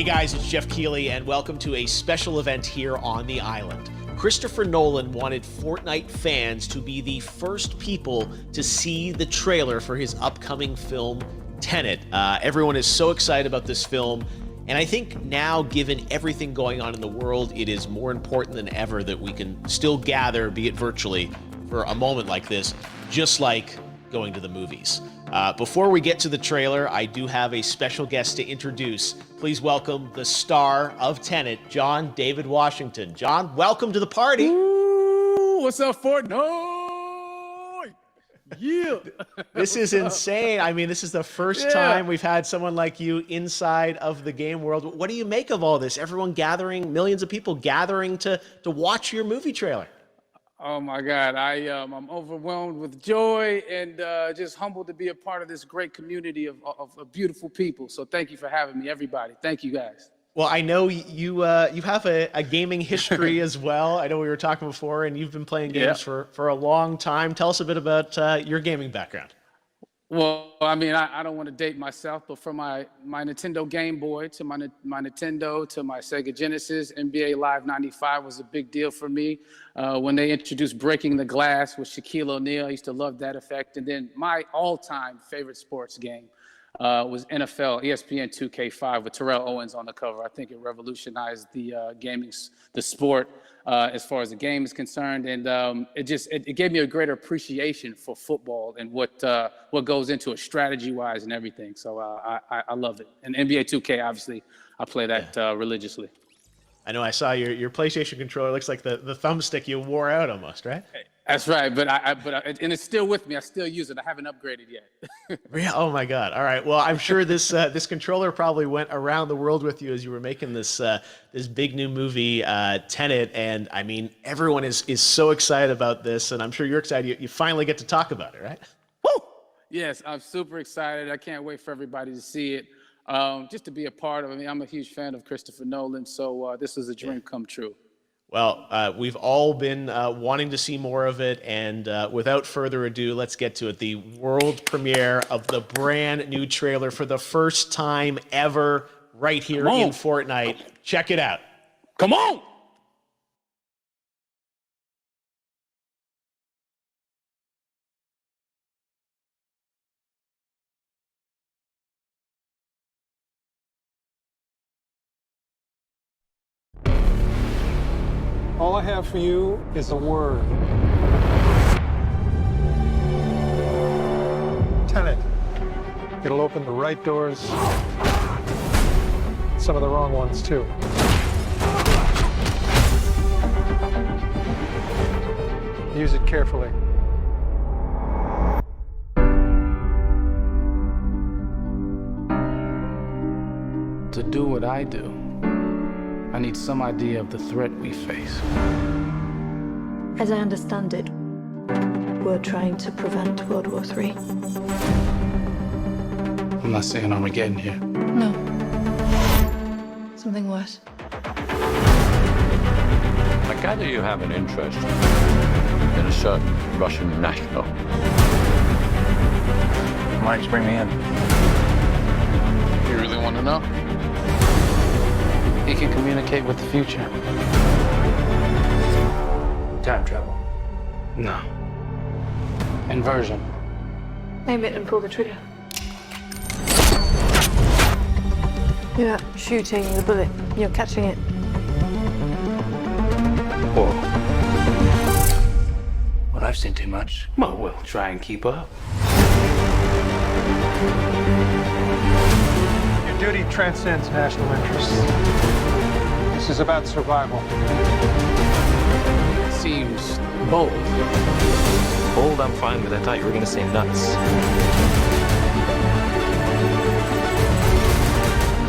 Hey guys, it's Jeff Keighley, and welcome to a special event here on the island. Christopher Nolan wanted Fortnite fans to be the first people to see the trailer for his upcoming film, Tenet. Everyone is so excited about this film, and I think now, given everything going on in the world, it is more important than ever that we can still gather, be it virtually, for a moment like this, just like going to the movies. Before we get to the trailer, I do have a special guest to introduce. Please welcome the star of Tenet, John David Washington. John, welcome to the party. Ooh, what's up, Fortnite? Yeah. This is insane. I mean, this is the first time we've had someone like you inside of the game world. What do you make of all this? Everyone gathering, millions of people gathering to watch your movie trailer. Oh my God, I'm overwhelmed with joy and just humbled to be a part of this great community of beautiful people. So thank you for having me, everybody. Thank you, guys. Well, I know you have a gaming history as well. I know we were talking before, and you've been playing games for a long time. Tell us a bit about your gaming background. Well, I mean, I don't want to date myself, but from my Nintendo Game Boy to my Nintendo to my Sega Genesis, NBA Live 95 was a big deal for me. When they introduced Breaking the Glass with Shaquille O'Neal, I used to love that effect. And then my all-time favorite sports game was NFL ESPN 2K5 with Terrell Owens on the cover. I think it revolutionized the the sport as far as the game is concerned, and it gave me a greater appreciation for football and what goes into it strategy-wise and everything. So I love it. And NBA 2K, obviously, I play that religiously. I know I saw your PlayStation controller. Looks like the thumbstick you wore out almost, right? That's right, but and it's still with me. I still use it. I haven't upgraded yet. Oh my God! All right. Well, I'm sure this controller probably went around the world with you as you were making this big new movie, Tenet. And I mean, everyone is so excited about this, and I'm sure you're excited. You finally get to talk about it, right? Woo! Yes, I'm super excited. I can't wait for everybody to see it. Just to be a part of it. I mean, I'm a huge fan of Christopher Nolan, so this is a dream come true. Well, we've all been wanting to see more of it, and without further ado, let's get to it. The world premiere of the brand new trailer for the first time ever right here in Fortnite. Check it out. Come on! All I have for you is a word. Tenet. It'll open the right doors, some of the wrong ones too. Use it carefully. To do what I do, I need some idea of the threat we face. As I understand it, we're trying to prevent World War III. I'm not saying Armageddon here. No. Something worse. I gather you have an interest in a certain Russian national. Mike's bring me in. You really want to know? He can communicate with the future. Time travel. No. Inversion. Aim it and pull the trigger. You're not shooting the bullet, you're catching it. Whoa. Well, I've seen too much. Well, we'll try and keep up. Your duty transcends national interests. This is about survival. It seems bold. Bold, I'm fine with. I thought you were going to say nuts.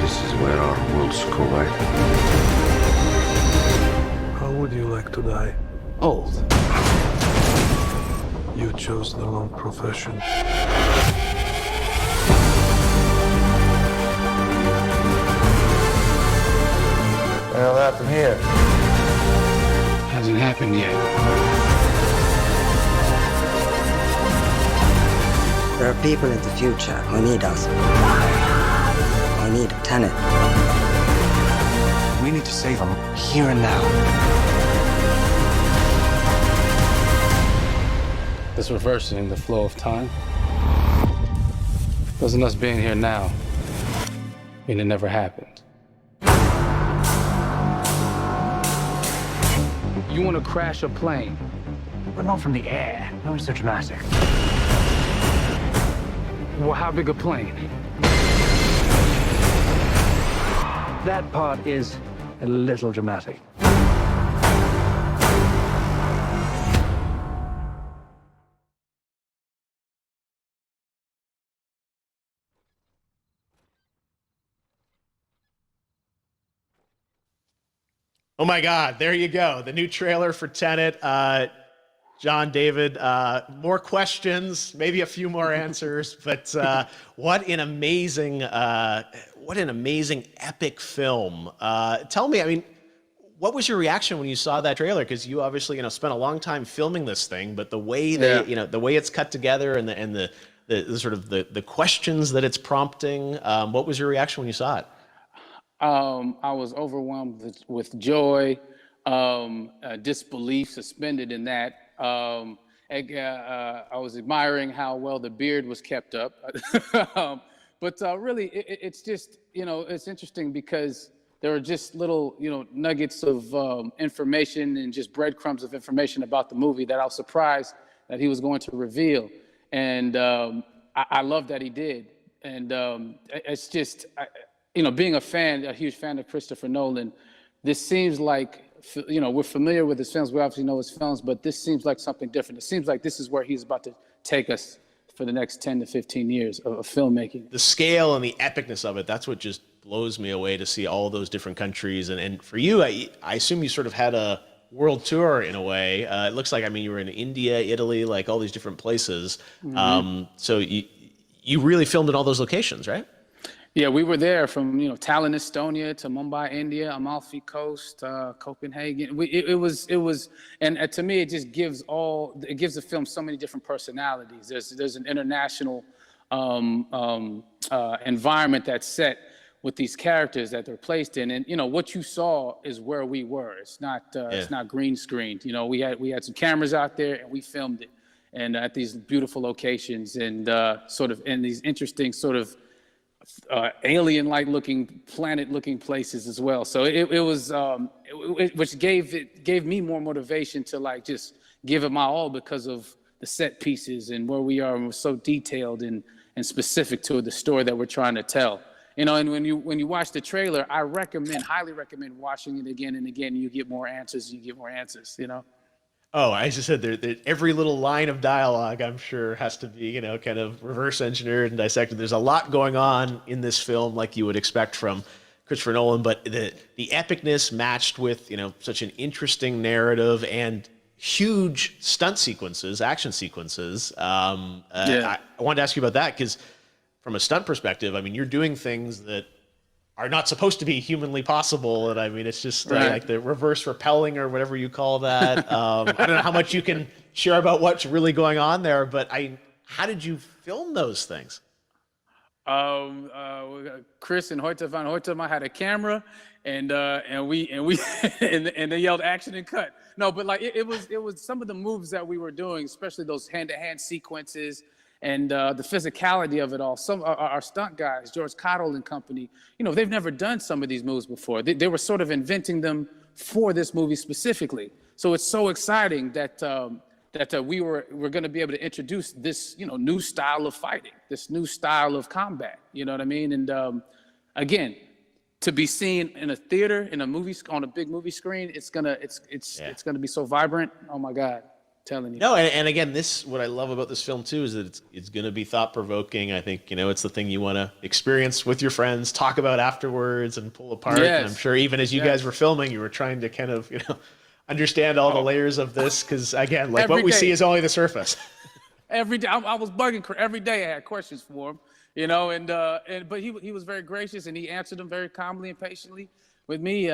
This is where our worlds collide. How would you like to die? Old. You chose the wrong profession. Well, that from here. Hasn't happened yet. There are people in the future who need us. Who need Tenet. We need to save him here and now. It's reversing the flow of time. Doesn't us being here now mean it never happened? You want to crash a plane? But not from the air. No, it's so dramatic. Well, how big a plane? That part is a little dramatic. Oh my God, there you go. The new trailer for Tenet. John, David, more questions, maybe a few more answers, but what an amazing epic film. Tell me, I mean, what was your reaction when you saw that trailer? Because you obviously, spent a long time filming this thing, but the way the way it's cut together and the sort of the questions that it's prompting, what was your reaction when you saw it? I was overwhelmed with joy, disbelief suspended in that. I was admiring how well the beard was kept up. But really, it's just, it's interesting because there are just little, nuggets of information and just breadcrumbs of information about the movie that I was surprised that he was going to reveal. And I love that he did. And it's just... being a huge fan of Christopher Nolan, this seems like, we're familiar with his films. We obviously know his films, but this seems like something different. It seems like this is where he's about to take us for the next 10 to 15 years of filmmaking. The scale and the epicness of it, that's what just blows me away to see all those different countries. And for you, I assume you sort of had a world tour in a way. It looks like, you were in India, Italy, like all these different places. Mm-hmm. So you really filmed in all those locations, right? Yeah, we were there from Tallinn, Estonia, to Mumbai, India, Amalfi Coast, Copenhagen. It was, and to me, it just gives the film so many different personalities. There's an international environment that's set with these characters that they're placed in, and what you saw is where we were. It's not green screened. We had some cameras out there and we filmed it, and at these beautiful locations and sort of in these interesting sort of alien-like looking, planet-looking places as well. So it was, which gave me more motivation to just give it my all because of the set pieces and where we are, and we're so detailed and specific to the story that we're trying to tell. And when you watch the trailer, I highly recommend watching it again and again. You get more answers. Oh, I just said every little line of dialogue, I'm sure, has to be, kind of reverse engineered and dissected. There's a lot going on in this film, like you would expect from Christopher Nolan, but the epicness matched with, such an interesting narrative and huge stunt sequences, action sequences. I wanted to ask you about that because from a stunt perspective, you're doing things that are not supposed to be humanly possible. And it's just like the reverse rappelling or whatever you call that. I don't know how much you can share about what's really going on there, but how did you film those things? Chris and Hoyte van Hoytema had a camera and they yelled action and cut. No, but it was some of the moves that we were doing, especially those hand-to-hand sequences, and the physicality of it all. Some our stunt guys, George Cottle and company, they've never done some of these moves before. They were sort of inventing them for this movie specifically. So it's so exciting that we're going to be able to introduce this new style of fighting, this new style of combat. You know what I mean? And again, to be seen in a theater, in a movie, on a big movie screen, it's gonna be so vibrant. Oh my God. Telling you. No, and again, what I love about this film too is that it's going to be thought-provoking. I think it's the thing you want to experience with your friends, talk about afterwards, and pull apart. Yes. And I'm sure even as you guys were filming, you were trying to kind of understand all the layers of this because again, what we see is only the surface. Every day, I was bugging every day. I had questions for him, but he was very gracious and he answered them very calmly and patiently with me.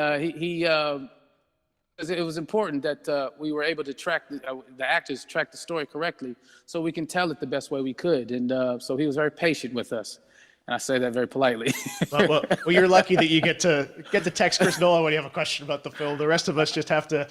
It was important that we were able to track the actors the story correctly so we can tell it the best way we could. And so he was very patient with us. And I say that very politely. Well, you're lucky that you get to text Chris Nolan when you have a question about the film. The rest of us just have to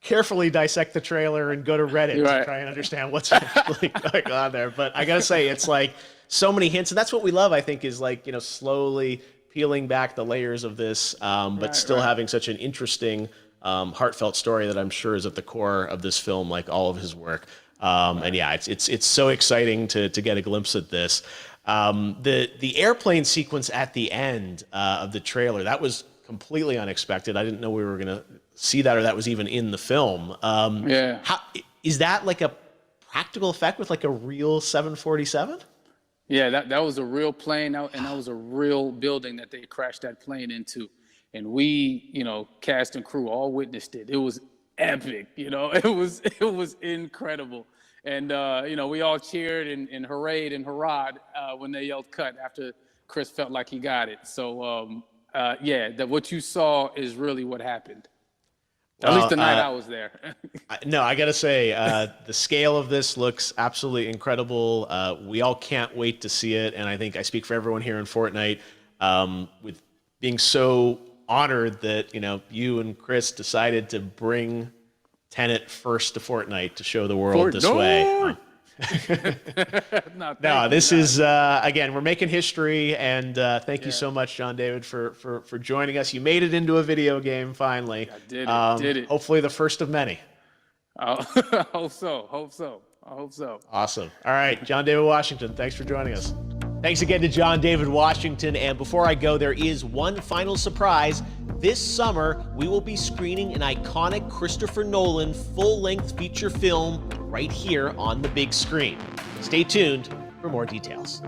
carefully dissect the trailer and go to Reddit to try and understand what's actually going on there. But I gotta say, it's like so many hints, and that's what we love, I think, is like, slowly peeling back the layers of this, but still having such an interesting, heartfelt story that I'm sure is at the core of this film, like all of his work. And yeah, it's so exciting to get a glimpse at this. The airplane sequence at the end of the trailer, that was completely unexpected. I didn't know we were gonna see that, or that was even in the film. How, is that like a practical effect with like a real 747? Yeah, that was a real plane, and that was a real building that they crashed that plane into. And we, cast and crew all witnessed it. It was epic, it was incredible. And, we all cheered and hurrayed and hurrahed when they yelled cut after Chris felt like he got it. So, that what you saw is really what happened. At least the night I was there. No, I got to say, the scale of this looks absolutely incredible. We all can't wait to see it. And I think I speak for everyone here in Fortnite with being so honored that, you and Chris decided to bring Tenet first to Fortnite to show the world this way. No, this is, again, we're making history, and thank you so much, John David, for joining us. You made it into a video game, finally. I did it. Hopefully the first of many. I hope so. Awesome. All right, John David Washington, thanks for joining us. Thanks again to John David Washington, and before I go, there is one final surprise. This summer, we will be screening an iconic Christopher Nolan full-length feature film right here on the big screen. Stay tuned for more details.